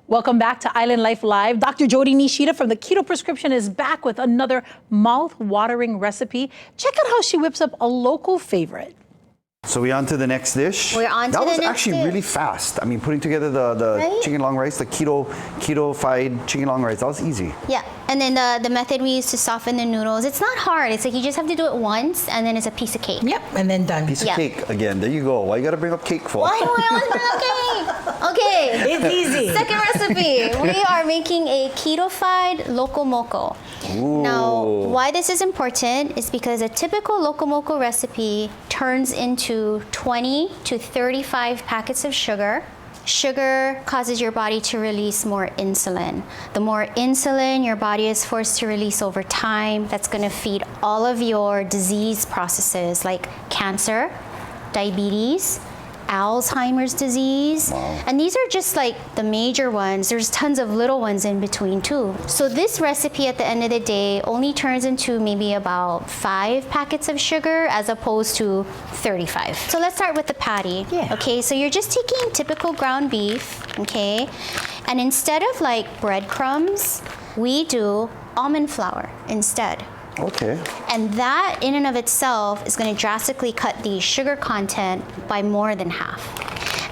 Welcome back to Island Life Live. Dr. Jodi Nishida from the Keto Prescription is back with another mouth-watering recipe. Check out how she whips up a local favorite. So we're on to the next dish. We're on to the next dish. That was actually really fast. I mean, putting together the Right? chicken long rice, the keto-fied chicken long rice, that was easy. Yeah, and then the method we use to soften the noodles, it's not hard. It's like you just have to do it once, and then it's a piece of cake. Yep, and then done. Piece of cake again. There you go. Why you gotta bring up cake for? Why do I always bring up cake? Okay. It's easy. Second recipe. We are making a keto-fied loco moco. Ooh. Now, why this is important is because a typical loco moco recipe turns into 20 to 35 packets of sugar. Sugar causes your body to release more insulin. The more insulin your body is forced to release over time, that's going to feed all of your disease processes like cancer, diabetes, Alzheimer's disease. Wow. And these are just like the major ones. There's tons of little ones in between too. So this recipe at the end of the day only turns into maybe about 5 packets of sugar as opposed to 35. So let's start with the patty. Yeah. Okay, so you're just taking typical ground beef, okay? And instead of like breadcrumbs, we do almond flour instead. Okay. And that in and of itself is going to drastically cut the sugar content by more than half.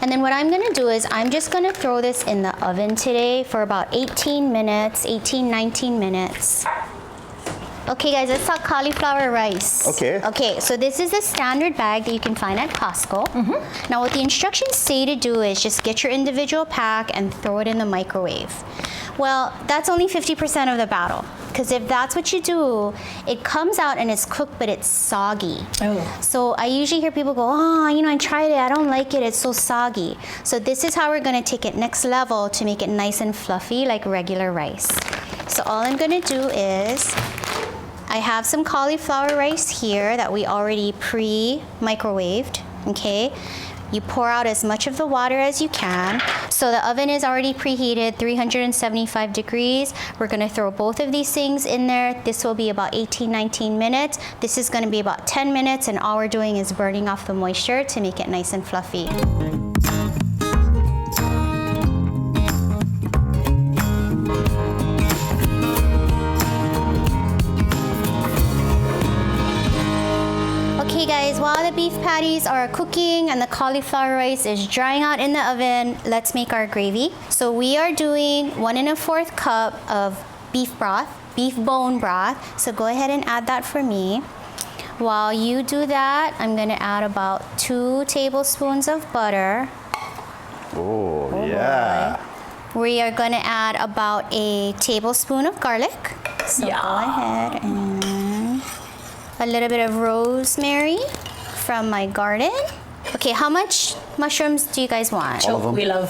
And then what I'm going to do is I'm just going to throw this in the oven today for about 18 minutes, 19 minutes. Okay guys, let's talk cauliflower rice. Okay. Okay, so this is the standard bag that you can find at Costco. Now what the instructions say to do is just get your individual pack and throw it in the microwave. Well, that's only 50% of the battle. Because if that's what you do, it comes out and it's cooked, but it's soggy. Oh. So I usually hear people go, oh, you know, I tried it, I don't like it, it's so soggy. So this is how we're gonna take it next level to make it nice and fluffy like regular rice. So all I'm gonna do is, I have some cauliflower rice here that we already pre-microwaved, okay? You pour out as much of the water as you can. So the oven is already preheated, 375 degrees. We're gonna throw both of these things in there. This will be about 19 minutes. This is gonna be about 10 minutes, and all we're doing is burning off the moisture to make it nice and fluffy. Okay guys, while the beef patties are cooking and the cauliflower rice is drying out in the oven, let's make our gravy. So we are doing 1 1/4 cup of beef broth, beef bone broth. So go ahead and add that for me. While you do that, I'm gonna add about 2 tablespoons of butter. Oh yeah. We are gonna add about a tablespoon of garlic. So Yeah. go ahead and a little bit of rosemary from my garden. Okay, how much mushrooms do you guys want? All of them. We love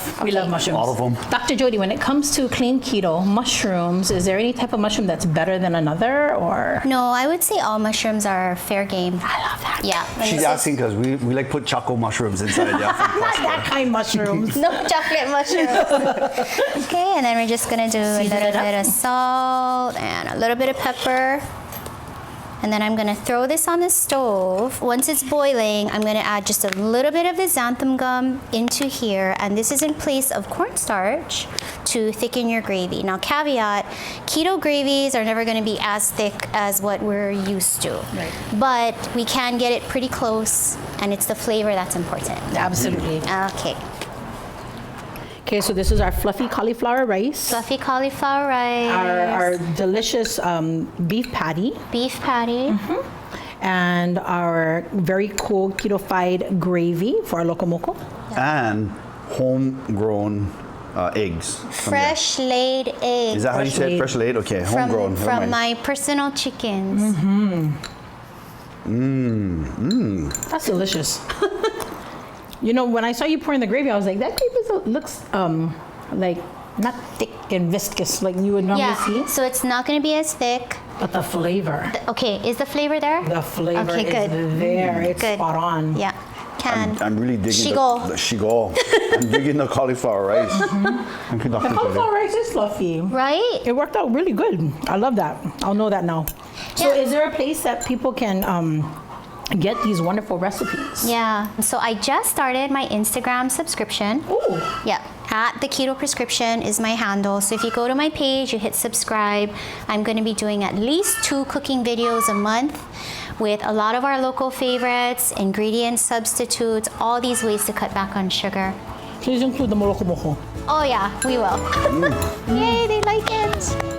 mushrooms. All of them. Dr. Jodi, when it comes to clean keto, mushrooms, is there any type of mushroom that's better than another, or? No, I would say all mushrooms are fair game. I love that. Yeah. and She's this is- asking because we like put choco mushrooms inside. Yeah. Not that kind mushrooms. No chocolate mushrooms. Okay, and then we're just gonna do a Season little it up. bit of salt and a little bit of pepper. And then I'm gonna throw this on the stove. Once it's boiling, I'm gonna add just a little bit of the xanthan gum into here, and this is in place of cornstarch to thicken your gravy. Now caveat, keto gravies are never gonna be as thick as what we're used to. Right. But we can get it pretty close, and it's the flavor that's important. Absolutely. Okay, Okay, so this is our fluffy cauliflower rice. fluffy cauliflower rice. Our delicious beef patty. Beef patty. And our very cool keto-fied gravy for our loco moco. And homegrown eggs. from there. Fresh laid eggs. Is that how you Fresh said laid. fresh laid? Okay, homegrown. Never From mind. my personal chickens. That's delicious. You know, when I saw you pouring the gravy, I was like, that gravy looks like not thick and viscous like you would normally see, So it's not going to be as thick. but the flavor. Okay, is the flavor there? The flavor Okay, is good. there. It's Good. spot on. Yeah, can. I'm really digging Shigo. the shigo. I'm digging the cauliflower rice. I'm The conducting cauliflower today. rice is fluffy. Right? It worked out really good. I love that. I'll know that now. So Yeah. is there a place that people can get these wonderful recipes? Yeah. So I just started my Instagram subscription. Ooh. Yeah. At the Keto Prescription is my handle. So if you go to my page, you hit subscribe. I'm going to be doing at least 2 cooking videos a month with a lot of our local favorites, ingredient substitutes, all these ways to cut back on sugar. Please include the moloko moko. Oh yeah, we will. Yay, they like it.